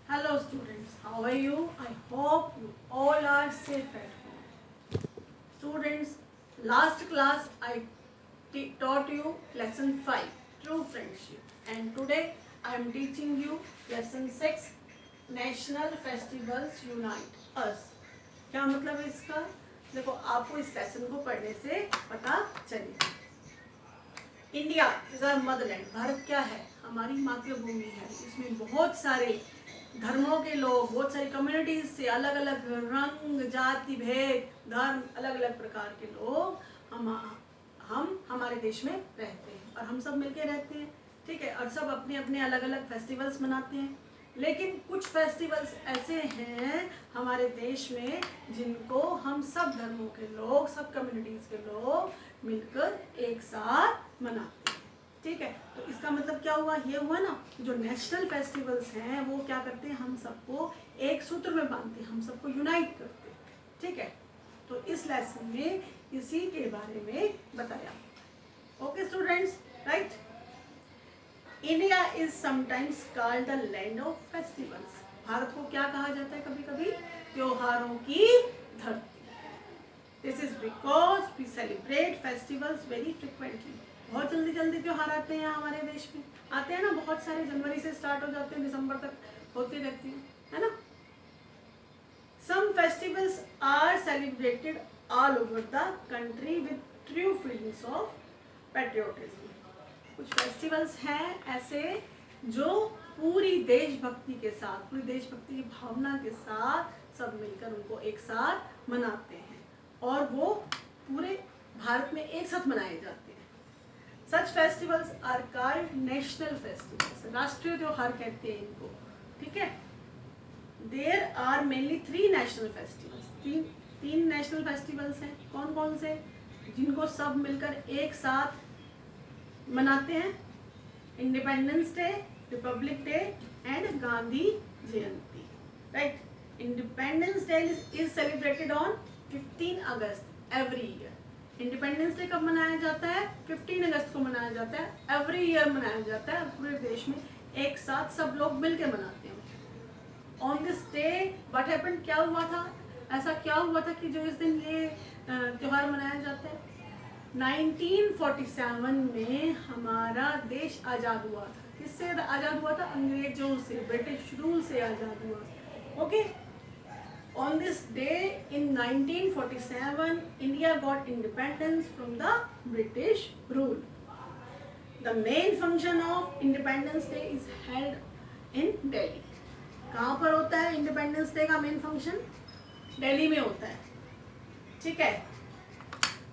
Hello students, how are you? I hope you all are safe at home. Students, last class I taught you lesson 5, true friendship, and today I am teaching you lesson 6, national festivals unite us. क्या मतलब है इसका? देखो आपको इस lesson को पढ़ने से पता चलेगा। India is our motherland. Bharat क्या है? हमारी मातृभूमि है। इसमें बहुत सारे धर्मों के लोग, बहुत सारी कम्युनिटीज से, अलग अलग रंग, जाति भेद, धर्म, अलग अलग प्रकार के लोग हम हमारे देश में रहते हैं और हम सब मिलके रहते हैं। ठीक है, और सब अपने अपने अलग अलग फेस्टिवल्स मनाते हैं। लेकिन कुछ फेस्टिवल्स ऐसे हैं हमारे देश में जिनको हम सब धर्मों के लोग, सब कम्युनिटीज के लोग मिलकर एक साथ मनाते हैं। ठीक है, तो इसका मतलब क्या हुआ? ये हुआ ना, जो नेशनल फेस्टिवल्स हैं वो क्या करते हैं, हम सबको एक सूत्र में बांधते हैं, हम सबको यूनाइट करते हैं। ठीक है, तो इस लेसन में इसी के बारे में बताया। Okay students, right? India is sometimes called the land of festivals. Bharat को क्या कहा जाता है कभी कभी? त्योहारों की धरती। This is because we celebrate festivals very frequently. बहुत जल्दी जल्दी त्योहार आते हैं हमारे देश में, आते हैं ना, बहुत सारे। जनवरी से स्टार्ट हो जाते हैं, दिसंबर तक होते रहते हैं, है ना। Some festivals are celebrated all over the country with true feelings of patriotism. कुछ फेस्टिवल्स हैं ऐसे जो पूरी देशभक्ति के साथ, पूरी देशभक्ति की भावना के साथ सब मिलकर उनको एक साथ मनाते हैं और वो पूरे भारत में एक साथ मनाए जाते हैं। Such festivals are called national festivals. राष्ट्रीय त्योहार कहते हैं इनको। ठीक है, There are mainly 3 national festivals. तीन नेशनल फेस्टिवल्स हैं। कौन कौन से? जिनको सब मिलकर एक साथ मनाते हैं। Independence day, Republic day and Gandhi Jayanti. Right? Independence day is celebrated on 15 August every year. Independence day कब मनाया जाता है? 15 अगस्त को मनाया जाता है। एवरी ईयर मनाया जाता है, पूरे देश में एक साथ सब लोग मिलकर मनाते हैं। On this day what happened, क्या हुआ था? ऐसा क्या हुआ था कि जो इस दिन ये त्योहार मनाया जाता है? 1947 में हमारा देश आज़ाद हुआ था। किससे आज़ाद हुआ था? अंग्रेजों से, ब्रिटिश रूल से आज़ाद हुआ। Okay, On this day in 1947, India got independence from the British rule. The main function of Independence Day is held in Delhi. कहाँ पर होता है इंडिपेंडेंस डे का मेन फंक्शन? दिल्ली में होता है। ठीक है,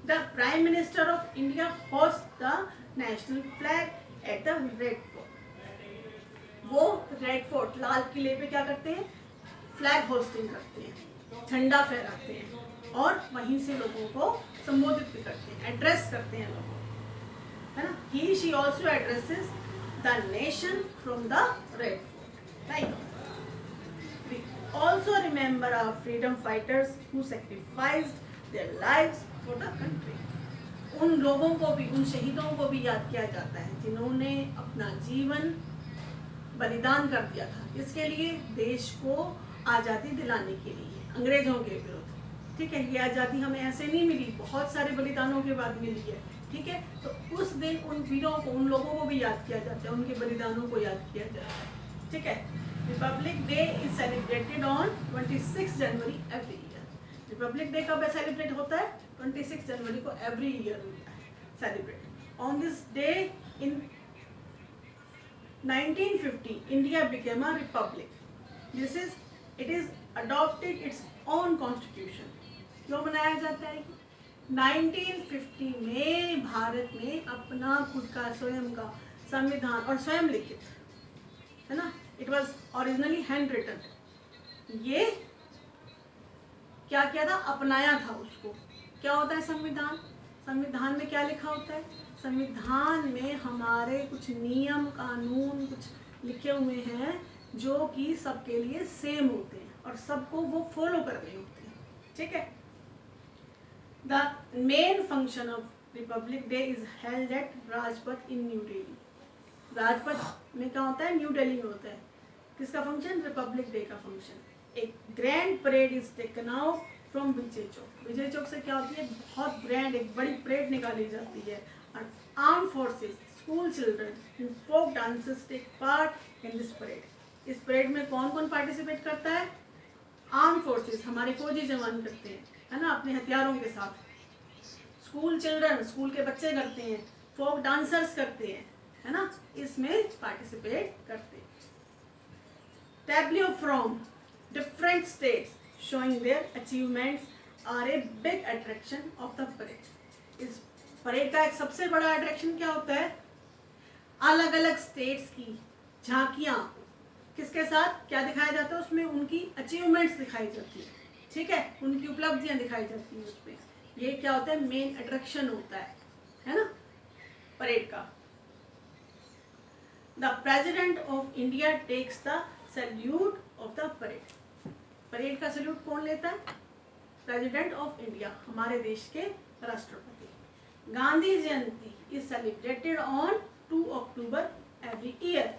the prime minister of India host the national flag at the Red fort. वो रेड फोर्ट, लाल किले पे क्या करते हैं? फ्लैग होस्टिंग करते हैं, झंडा फहराते हैं और वहीं से लोगों को संबोधित भी करते हैं, एड्रेस करते हैं लोगों को, है ना। He she also addresses the nation from the Red Fort. Right? We also remember our freedom fighters who sacrificed their lives for the country. उन लोगों को भी, उन शहीदों को भी याद किया जाता है जिन्होंने अपना जीवन बलिदान कर दिया था। इसके लिए? देश को आज़ादी दिलाने के लिए, अंग्रेजों के विरुद्ध। ठीक है, ये आज़ादी हमें ऐसे नहीं मिली, बहुत सारे बलिदानों के बाद मिली है। ठीक है, तो उस दिन उन वीरों को, उन लोगों को भी याद किया जाता है, उनके बलिदानों को याद किया जाता है। ठीक है, Republic day is celebrated on 26 January every year. Republic day कब सेलिब्रेट होता है? 26 जनवरी को एवरी ईयर होता है celebrate. On this day in 1950, India became a republic. It is adopted its own constitution. क्यों मनाया जाता है? 1950 में भारत ने अपना खुद का स्वयं का संविधान, और स्वयं लिखित, है ना, it was originally hand written. ये क्या किया था? अपनाया था उसको। क्या होता है संविधान? संविधान में क्या लिखा होता है? संविधान में हमारे कुछ नियम, कानून कुछ लिखे हुए हैं जो कि सबके लिए सेम होते हैं और सबको वो फॉलो करने होते हैं। ठीक है, the main function of Republic day is held eight Rajpath in new Delhi. Rajpath में क्या होता है? न्यू दिल्ली में होता है। किसका फंक्शन? रिपब्लिक डे का फंक्शन। एक grand parade is taken out from Vijay Chowk. Vijay Chowk से क्या होती है? बहुत ग्रैंड एक बड़ी परेड निकाली जाती है। और arm forces, school children and folk dancers take part in this parade. इस परेड में कौन कौन पार्टिसिपेट करता है? आर्म फोर्सेस, हमारे फौजी जवान करते हैं, है ना, अपने हथियारों के साथ। स्कूल चिल्ड्रन, स्कूल के बच्चे करते हैं। फोक डांसर्स करते हैं, है ना, इसमें पार्टिसिपेट करते हैं। Tableau from different states showing their achievements are a big attraction of the parade. इस परेड का एक सबसे बड़ा अट्रैक्शन क्या होता है? अलग अलग स्टेट्स की झांकियां, किसके साथ क्या दिखाया जाता है? उसमें उनकी अचीवमेंट्स दिखाई जाती है, ठीक है, उनकी उपलब्धियां दिखाई जाती हैं उसमें। ये क्या होता है? मेन अट्रैक्शन होता है ना, परेड का। The president of India takes the salute of the parade. Parade का सैल्यूट कौन लेता है? प्रेसिडेंट ऑफ इंडिया, हमारे देश के राष्ट्रपति। Gandhi Jayanti is celebrated on 2 October every year.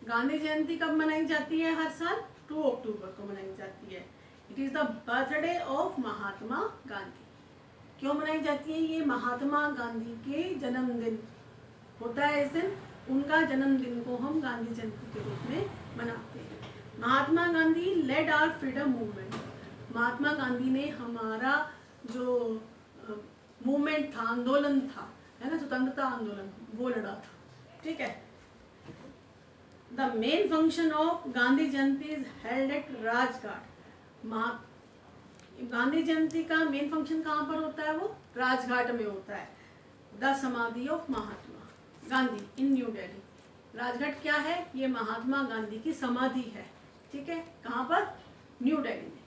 Gandhi Jayanti कब मनाई जाती है? हर साल 2 अक्टूबर को मनाई जाती है। It is the birthday of Mahatma Gandhi. क्यों मनाई जाती है? ये महात्मा गांधी के जन्मदिन होता है इस दिन, उनका जन्मदिन को हम गांधी जयंती के रूप में मनाते हैं। Mahatma Gandhi led our freedom movement. Mahatma Gandhi ने हमारा जो मूवमेंट था, आंदोलन था, है ना, स्वतंत्रता आंदोलन, वो लड़ा था, ठीक है। The main function of Gandhi Jayanti is held at Rajghat. Gandhi Jayanti का मेन फंक्शन कहाँ पर होता है? वो राजघाट में होता है। द समाधि of Mahatma Gandhi in new Delhi. Rajghat क्या है? ये महात्मा गांधी की समाधि है, ठीक है, कहाँ पर? न्यू दिल्ली में।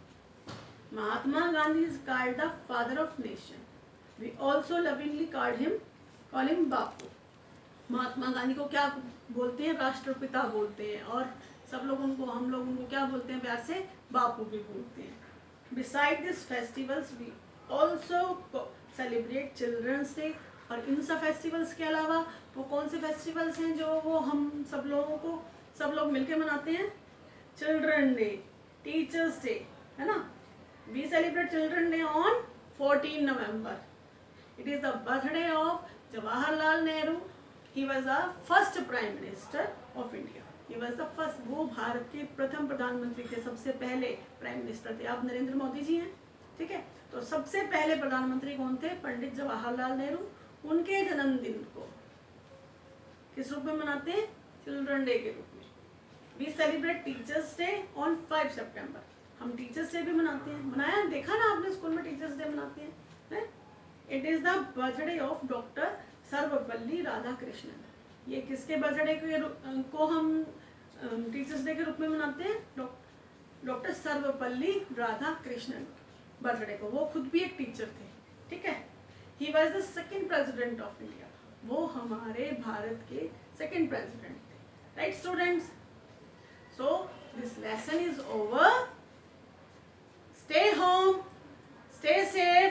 Mahatma Gandhi is called the father of nation. We also lovingly call him Bapu. Mahatma Gandhi को क्या बोलते हैं? राष्ट्रपिता बोलते हैं। और सब लोग उनको, हम लोग उनको क्या बोलते हैं प्यार से? बापू भी बोलते हैं। Beside this festivals we also celebrate children's day. और इन सब फेस्टिवल्स के अलावा वो कौन से फेस्टिवल्स हैं जो वो हम सब लोग मिलके मनाते हैं? चिल्ड्रन डे, टीचर्स डे, है ना। We celebrate children day on 14 November. It is the birthday of Jawaharlal Nehru. He was the first Prime Minister of India. He was the first, वो भारत के प्रथम प्रधानमंत्री थे, सबसे पहले प्राइम मिनिस्टर थे। आप नरेंद्र मोदी जी हैं, ठीक है। तो सबसे पहले प्रधानमंत्री कौन थे? पंडित जवाहरलाल नेहरू। उनके जन्मदिन को किस रूप में मनाते हैं? चिल्ड्रन डे के रूप में। We celebrate teachers day on 5 September. हम टीचर्स डे भी मनाते हैं। मनाया, देखा ना आपने, स्कूल में टीचर्स डे मनाते हैं। It is the birthday of doctor Sarvepalli Radhakrishnan. ये किसके बर्थडे को हम टीचर्स डे के रूप में मनाते हैं? डॉक्टर सर्वपल्ली राधाकृष्णन बर्थडे को। वो खुद भी एक टीचर थे, ठीक है। He was the second president of India. वो हमारे भारत के सेकेंड प्रेसिडेंट थे, right students. So this lesson is over. Stay home, stay safe.